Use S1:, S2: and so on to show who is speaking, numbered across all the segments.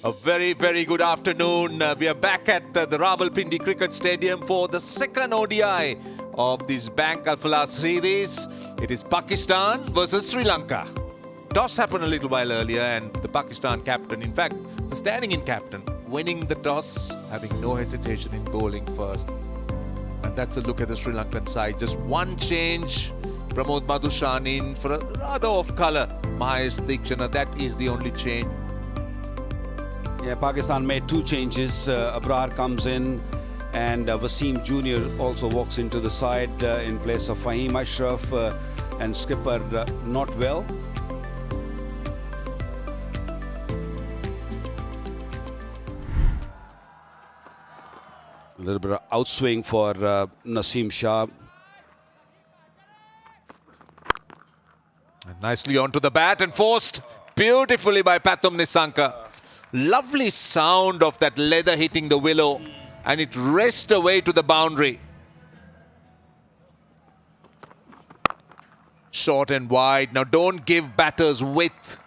S1: A very, very good afternoon. We are back at the Rawalpindi Cricket Stadium for the second ODI of this Bank Alphala series. It is Pakistan versus Sri Lanka. Toss happened a little while earlier and the Pakistan captain, in fact, the standing-in captain, winning the toss, having no hesitation in bowling first. And that's a look at the Sri Lankan side. Just one change. Pramod Madushan in for a rather off-colour Mahesh Deekshana. That is the only change.
S2: Yeah, Pakistan made two changes. Abrar comes in and Wasim Jr. also walks into the side in place of Fahim Ashraf and skipper not well. A little bit of outswing for Naseem Shah.
S1: And nicely onto the bat and forced beautifully by Pathum Nissanka. Lovely sound of that leather hitting the willow, and it raced away to the boundary. Short and wide. Now don't give batters width,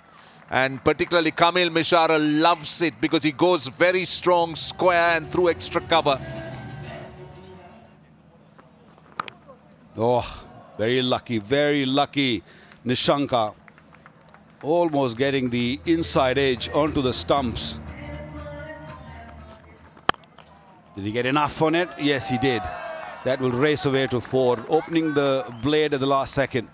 S1: and particularly Kamil Mishara loves it because he goes very strong, square and through extra cover.
S2: Oh, very lucky Nishanka. Almost getting the inside edge onto the stumps. Did he get enough on it? Yes, he did. That will race away to 4, opening the blade at the last second.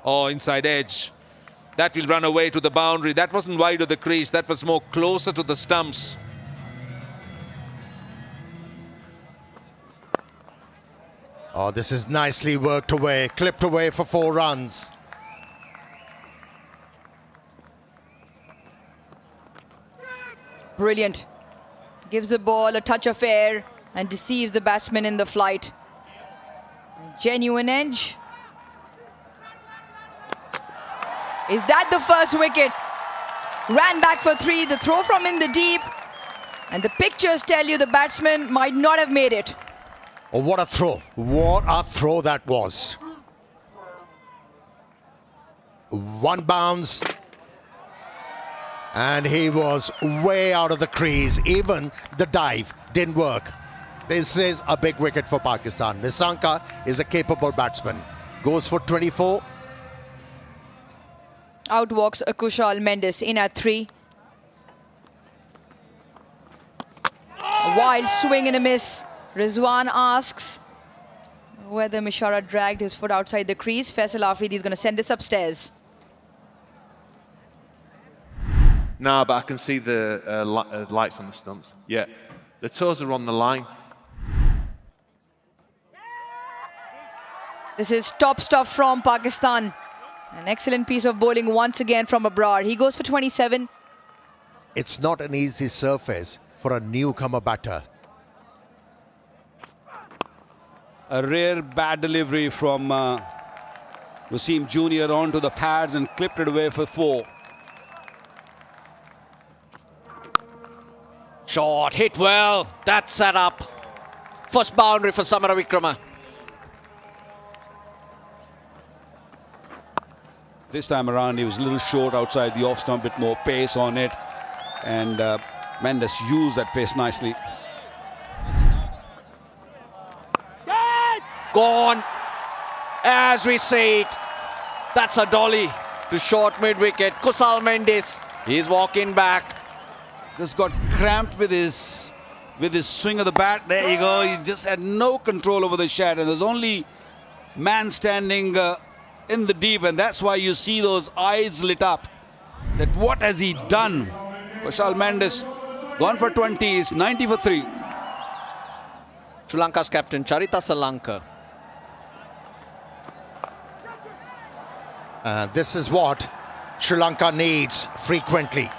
S1: Oh, inside edge. That will run away to the boundary. That wasn't wide of the crease. That was more closer to the stumps.
S3: Oh, this is nicely worked away, clipped away for 4 runs.
S4: Brilliant. Gives the ball a touch of air and deceives the batsman in the flight. Genuine edge. Is that the first wicket? Ran back for 3, the throw from in the deep. And the pictures tell you the batsman might not have made it.
S3: Oh, what a throw. What a throw that was. One bounce. And he was way out of the crease. Even the dive didn't work. This is a big wicket for Pakistan. Nissanka is a capable batsman. Goes for 24.
S4: Out walks Kushal Mendis in at 3. A wild swing and a miss. Rizwan asks whether Mishara dragged his foot outside the crease. Faisal Afridi is going to send this upstairs.
S5: No, but I can see the lights on the stumps. Yeah, the toes are on the line.
S4: This is top stuff from Pakistan. An excellent piece of bowling once again from Abrar. He goes for 27.
S3: It's not an easy surface for a newcomer batter.
S2: A rare bad delivery from Wasim Jr. onto the pads and clipped it away for 4.
S6: Short, hit well. That's set up. First boundary for Samara Wickrama.
S2: This time around, he was a little short outside the off stump, bit more pace on it. And Mendes used that pace nicely.
S6: Gone. As we see it, that's a dolly to short mid-wicket. Kusal Mendis, he's walking back.
S2: Just got cramped with his swing of the bat. There you go. He just had no control over the shot, and there's only man standing in the deep, and that's why you see those eyes lit up. That what has he done? Kushal Mendis gone for 20, is 90 for 3.
S6: Sri Lanka's captain Charita Salanka.
S3: This is what Sri Lanka needs frequently.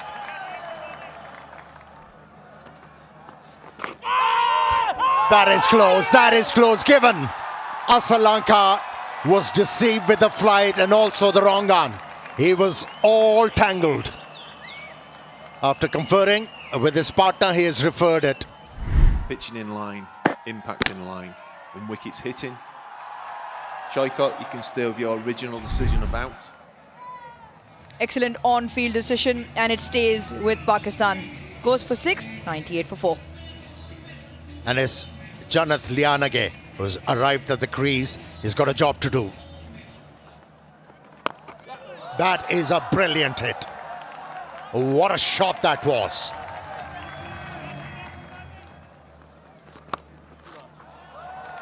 S3: That is close, given Asalanka was deceived with the flight and also the wrong arm. He was all tangled. After conferring with his partner, he has referred it.
S5: Pitching in line, impact in line. When wickets hitting, Shoykot, you can still have your original decision about.
S4: Excellent on-field decision, and it stays with Pakistan. Goes for 6, 98 for 4.
S3: And it's Janath Lianage who's arrived at the crease. He's got a job to do. That is a brilliant hit. What a shot that was.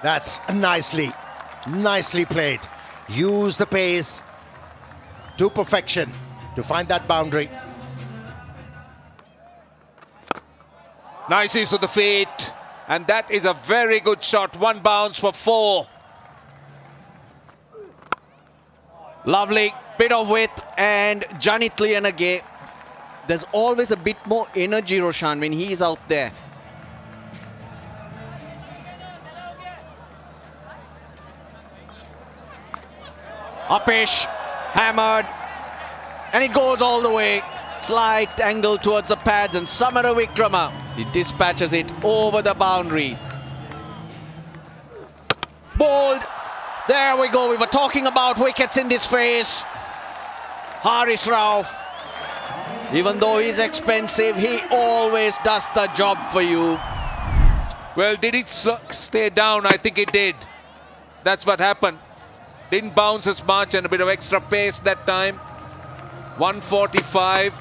S3: That's nicely played. Use the pace to perfection to find that boundary.
S1: Nice use of the feet. And that is a very good shot. One bounce for 4.
S6: Lovely bit of width, and Janit Lianage. There's always a bit more energy, Roshan, when he's out there. Upish, hammered, and it goes all the way. Slight angle towards the pads, and Samara Vikrama, he dispatches it over the boundary. Bowled. There we go. We were talking about wickets in this phase. Haris Rauf, even though he's expensive, he always does the job for you.
S1: Well, did it stay down? I think it did. That's what happened. Didn't bounce as much, and a bit of extra pace that time. 145.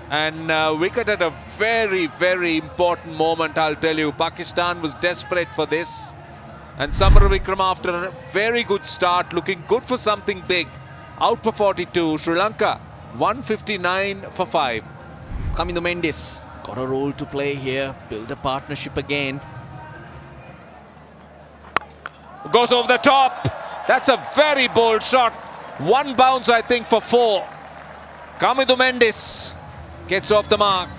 S1: And wicket at a very, very important moment, I'll tell you. Pakistan was desperate for this. And Samara Vikrama, after a very good start, looking good for something big. Out for 42. Sri Lanka, 159 for 5.
S6: Kamindu Mendis got a role to play here. Build a partnership again.
S1: Goes over the top. That's a very bold shot. One bounce, I think, for 4. Kamindu Mendis gets off the mark.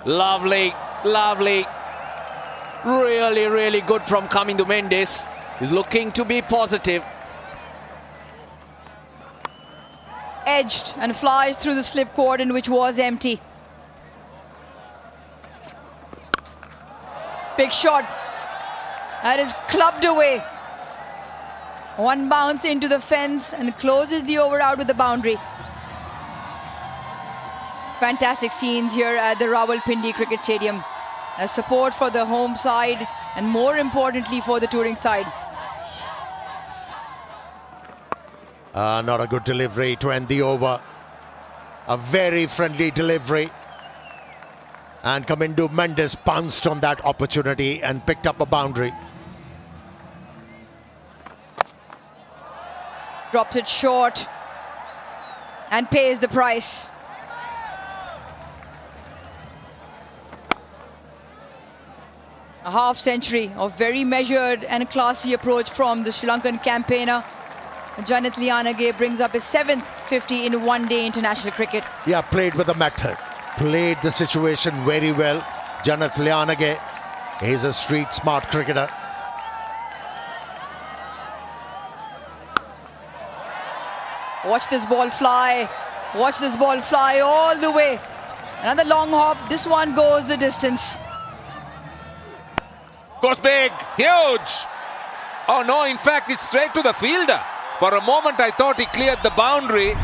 S6: Lovely, lovely. Really, really good from Kamindu Mendis. He's looking to be positive.
S4: Edged and flies through the slip cordon, which was empty. Big shot. That is clubbed away. One bounce into the fence and closes the over out with the boundary. Fantastic scenes here at the Rawalpindi Cricket Stadium. As support for the home side, and more importantly for the touring side.
S3: Not a good delivery to end the over. A very friendly delivery. And Kamindu Mendis pounced on that opportunity and picked up a boundary.
S4: Drops it short and pays the price. A half century of very measured and classy approach from the Sri Lankan campaigner. Janit Lianage brings up his 7th 50 in one-day international cricket.
S3: Yeah, played with the method. Played the situation very well. Janath Lianage, he's a street smart cricketer.
S4: Watch this ball fly. Watch this ball fly all the way. Another long hop. This one goes the distance.
S1: Goes big, huge. Oh no, in fact, it's straight to the fielder. For a moment, I thought he cleared the boundary.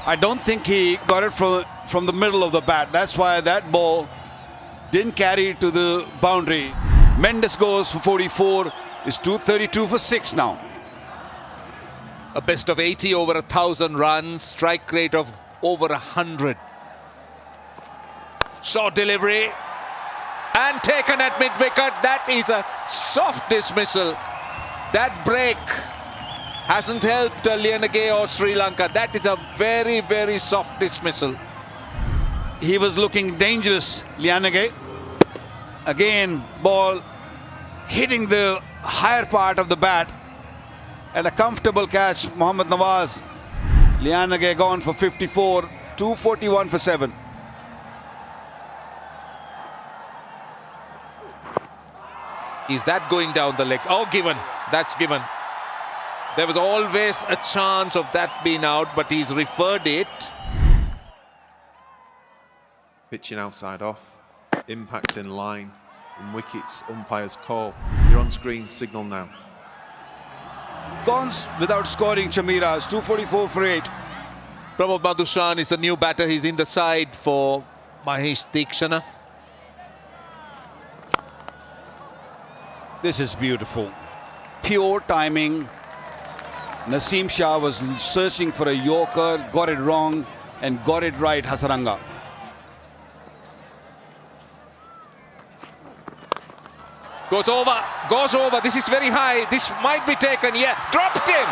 S2: I don't think he got it from the middle of the bat. That's why that ball didn't carry to the boundary. Mendis goes for 44. It's 232 for 6 now.
S1: A best of 80 over 1,000 runs, strike rate of over 100. Short delivery. And taken at mid-wicket. That is a soft dismissal. That break hasn't helped Lianage or Sri Lanka. That is a very, very soft dismissal.
S2: He was looking dangerous, Lianage. Again, ball hitting the higher part of the bat. And a comfortable catch, Mohammad Nawaz. Lianage gone for 54, 241 for 7.
S1: Is that going down the leg? Oh, given. That's given. There was always a chance of that being out, but he's referred it.
S5: Pitching outside off. Impacts in line. In wickets, umpire's call. You're on screen signal now.
S2: gone without scoring, Chamira. It's 244 for 8.
S1: Pramod Madushan is the new batter. He's in the side for Mahesh Deekshana.
S2: This is beautiful. Pure timing. Naseem Shah was searching for a Yorker, got it wrong, and got it right, Hasaranga.
S1: Goes over. This is very high. This might be taken. Yeah, dropped him.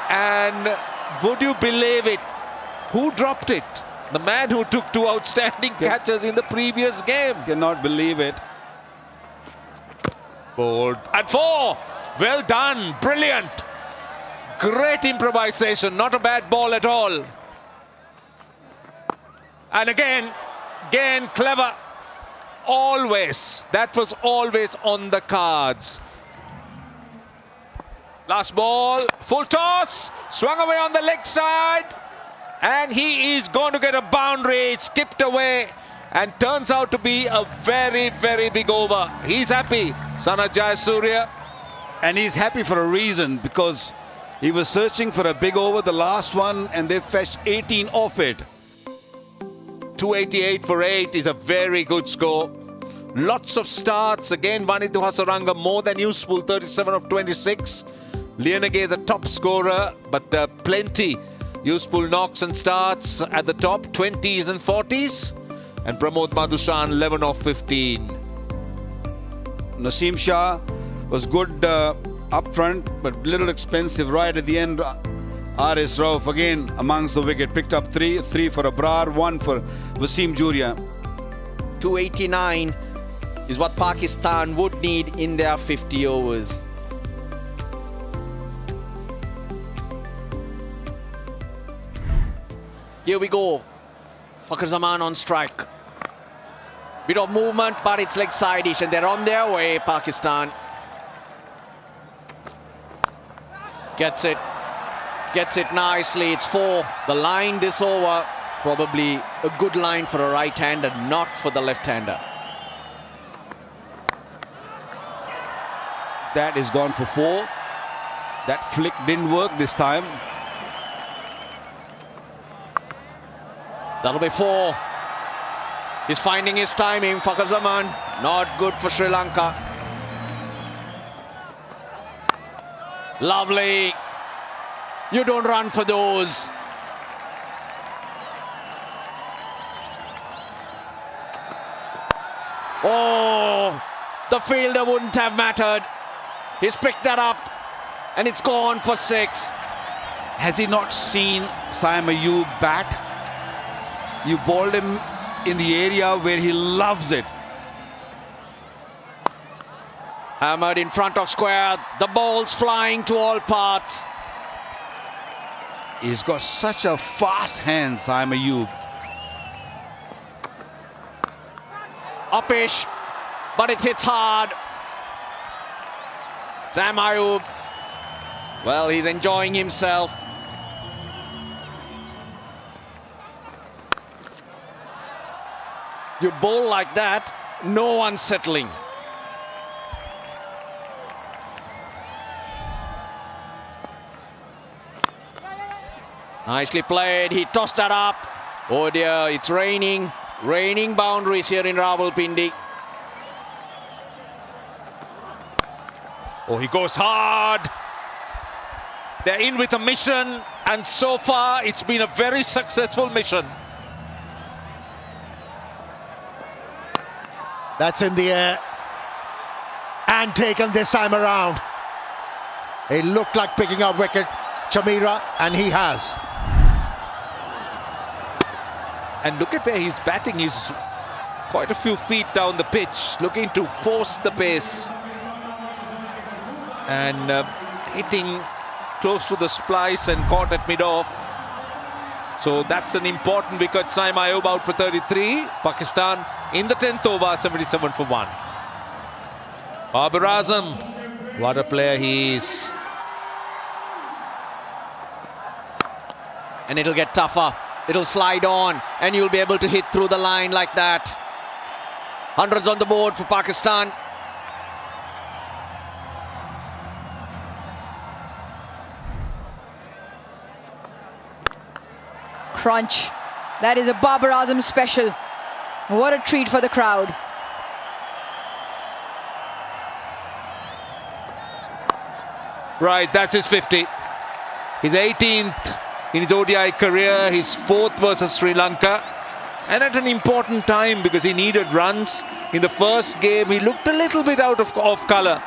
S1: And would you believe it? Who dropped it? The man who took 2 outstanding catches in the previous game.
S2: Cannot believe it.
S1: Bold. And 4. Well done. Brilliant. Great improvisation. Not a bad ball at all. And again, clever. Always. That was always on the cards. Last ball. Full toss. Swung away on the leg side. And he is going to get a boundary. It skipped away. And turns out to be a very, very big over. He's happy. Sanath Jayasuriya.
S2: And he's happy for a reason, because he was searching for a big over, the last one, and they fetched 18 off it.
S1: 288 for 8 is a very good score. Lots of starts. Again, Vanithu Hasaranga more than useful, 37 of 26. Liyanage the top scorer, but plenty useful knocks and starts at the top, 20s and 40s. And Pramod Madushan, 11 of 15.
S2: Naseem Shah was good up front, but little expensive right at the end. R.S. Rauf again amongst the wicket, picked up 3 for Abrar, 1 for Wasim Juria.
S6: 289 is what Pakistan would need in their 50 overs. Here we go. Fakhar Zaman on strike. Bit of movement, but it's leg side-ish, and they're on their way, Pakistan. Gets it nicely. It's 4. The line this over, probably a good line for a right-hander, not for the left-hander.
S2: That is gone for 4. That flick didn't work this time.
S6: That'll be 4. He's finding his timing, Fakhar Zaman. Not good for Sri Lanka. Lovely. You don't run for those. Oh, the fielder wouldn't have mattered. He's picked that up, and it's gone for 6.
S2: Has he not seen Saim Ayub bat? You bowled him in the area where he loves it.
S6: Hammered in front of square. The ball's flying to all parts.
S2: He's got such a fast hand, Saim Ayub.
S6: Upish, but it hits hard. Sam Ayub, well, he's enjoying himself. You bowl like that, no one's settling. Nicely played, he tossed that up. Oh dear, it's raining. Raining boundaries here in Rawalpindi.
S1: Oh, he goes hard. They're in with a mission, and so far it's been a very successful mission.
S3: That's in the air and taken this time around. It looked like picking up wicket, Chamira, and he has.
S1: And look at where he's batting. He's quite a few feet down the pitch, looking to force the pace. And hitting close to the splice and caught at mid-off. So that's an important wicket. Saim Ayub out for 33. Pakistan in the 10th over, 77 for 1. Babar Azam, what a player he is.
S6: And it'll get tougher. It'll slide on, and you'll be able to hit through the line like that. Hundreds on the board for Pakistan.
S4: crunch. That is a Babar Azam special. What a treat for the crowd.
S1: Right, that's his 50. His 18th in his ODI career, his 4th versus Sri Lanka. And at an important time because he needed runs. In the first game, he looked a little bit out of colour.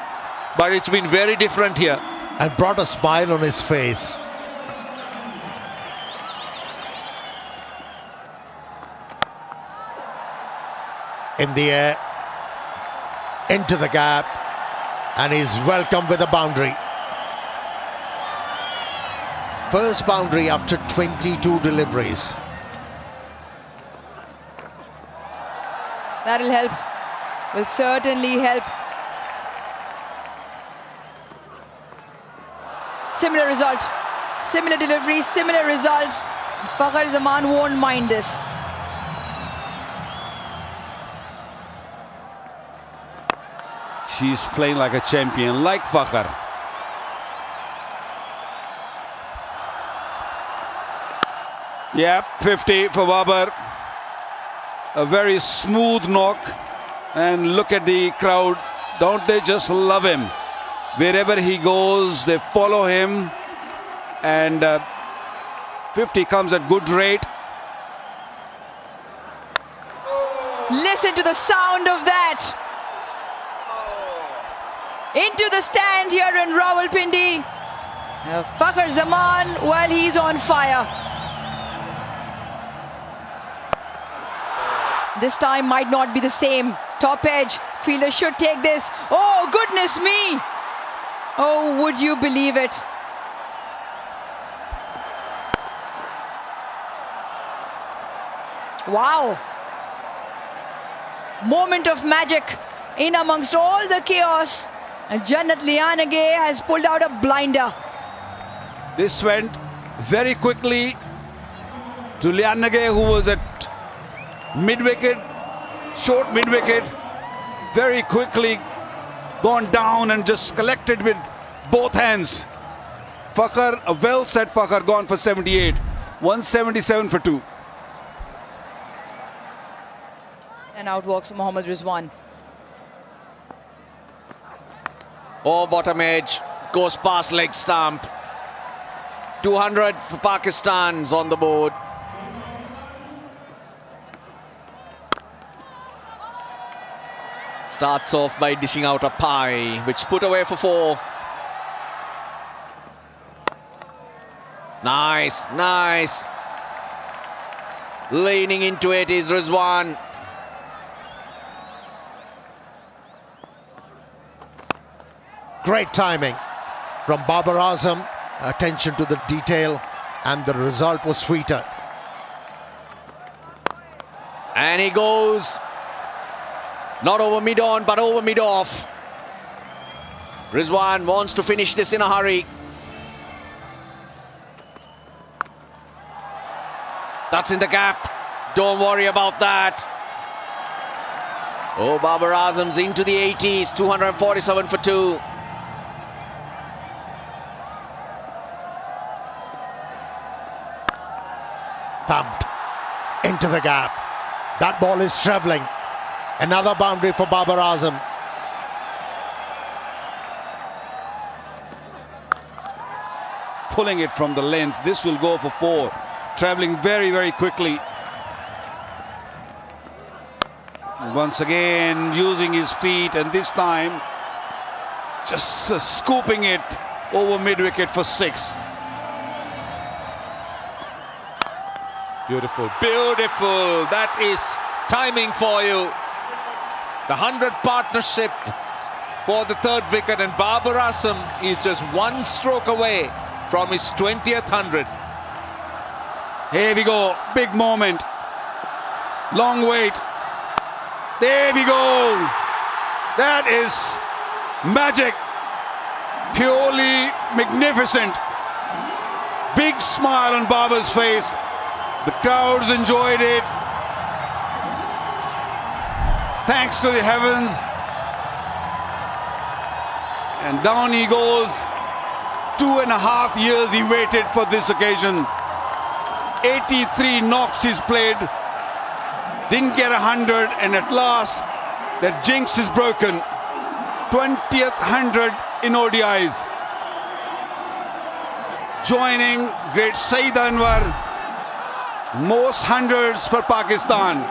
S1: But it's been very different here.
S3: And brought a smile on his face. In the air, into the gap, and he's welcomed with a boundary. First boundary after 22 deliveries.
S4: That'll help. Will certainly help. Similar result. Similar delivery, similar result. Fakhar Zaman won't mind this.
S2: She's playing like a champion, like Fakhar. Yep, 50 for Babar. A very smooth knock. And look at the crowd. Don't they just love him? Wherever he goes, they follow him. And 50 comes at good rate.
S4: Listen to the sound of that. Into the stands here in Rawalpindi. Fakhar Zaman, well, he's on fire. This time might not be the same. Top edge, fielder should take this. Oh, goodness me. Oh, would you believe it? Wow. Moment of magic in amongst all the chaos. And Jannat Liyanage has pulled out a blinder.
S2: This went very quickly to Liyanage, who was at mid-wicket, short mid-wicket. Very quickly gone down and just collected with both hands. Fakhar, a well-set Fakhar, gone for 78. 177 for 2.
S4: And out walks Mohammad Rizwan.
S6: Oh, bottom edge. Goes past leg stump. 200 for Pakistan's on the board. Starts off by dishing out a pie, which put away for 4. Nice, nice. Leaning into it is Rizwan.
S3: Great timing from Babar Azam. Attention to the detail, and the result was sweeter.
S6: And he goes not over mid-on, but over mid-off. Rizwan wants to finish this in a hurry. That's in the gap. Don't worry about that. Oh, Babar Azam's into the 80s. 247 for 2.
S3: Thumped into the gap. That ball is travelling. Another boundary for Babar Azam.
S2: Pulling it from the length. This will go for 4. Travelling very, very quickly. Once again, using his feet, and this time just scooping it over mid-wicket for 6.
S1: Beautiful, beautiful. That is timing for you. The 100 partnership for the 3rd wicket, and Babar Azam is just 1 stroke away from his 20th 100.
S2: Here we go, big moment. Long wait. There we go. That is magic. Purely magnificent. Big smile on Babar's face. The crowds enjoyed it. Thanks to the heavens. And down he goes. 2.5 years he waited for this occasion. 83 knocks he's played. Didn't get 100, and at last, that jinx is broken. 20th 100 in ODIs. Joining great Saeed Anwar. Most hundreds for Pakistan.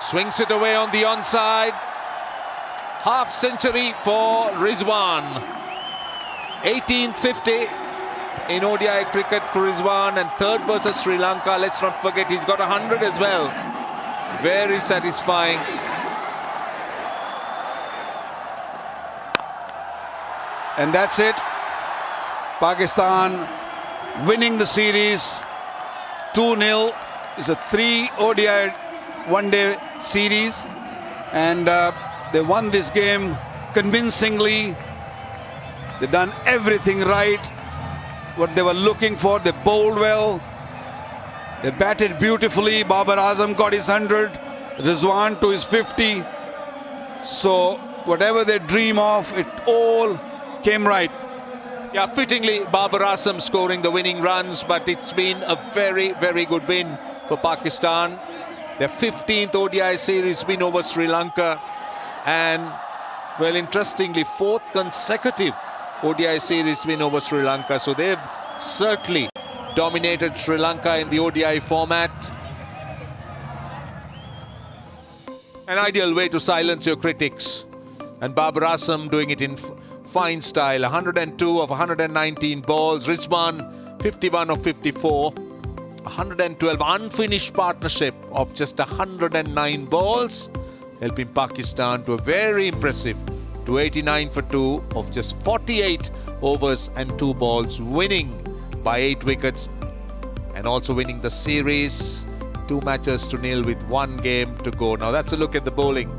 S1: Swings it away on the onside. Half century for Rizwan. 18th 50 in ODI cricket for Rizwan, and third versus Sri Lanka. Let's not forget he's got 100 as well. Very satisfying.
S2: And that's it. Pakistan winning the series 2-0. It's a 3 ODI one-day series, and they won this game convincingly. They've done everything right, what they were looking for. They bowled well, they batted beautifully. Babar Azam got his 100, Rizwan to his 50. So whatever they dream of, it all came right.
S1: Yeah, fittingly, Babar Azam scoring the winning runs, but it's been a very, very good win for Pakistan. Their 15th ODI series win over Sri Lanka, and, well, interestingly, 4th consecutive ODI series win over Sri Lanka. So they've certainly dominated Sri Lanka in the ODI format. An ideal way to silence your critics. And Babar Azam doing it in fine style. 102 of 119 balls. Rizwan 51 of 54. 112 unfinished partnership of just 109 balls, helping Pakistan to a very impressive 289 for 2 of just 48 overs and 2 balls, winning by 8 wickets and also winning the series 2 matches to nil with 1 game to go. Now that's a look at the bowling.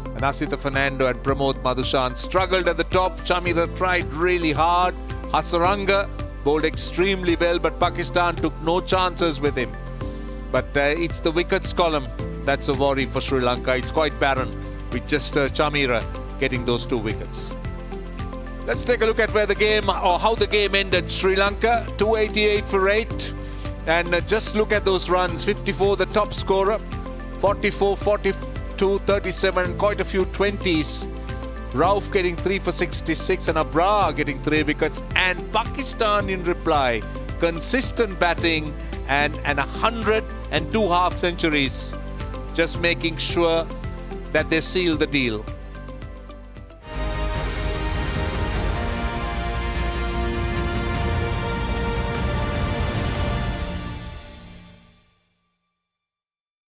S1: And Asita Fernando and Pramod Madushan struggled at the top. Chamira tried really hard. Hasaranga bowled extremely well, but Pakistan took no chances with him. But it's the wickets column that's a worry for Sri Lanka. It's quite barren with just Chamira getting those 2 wickets. Let's take a look at where the game, or how the game ended. Sri Lanka 288 for 8, and just look at those runs. 54 the top scorer, 44, 42, 37, quite a few 20s. Rauf getting 3 for 66 and Abrar getting 3 wickets, and Pakistan in reply, consistent batting and 102 half centuries, just making sure that they seal the deal.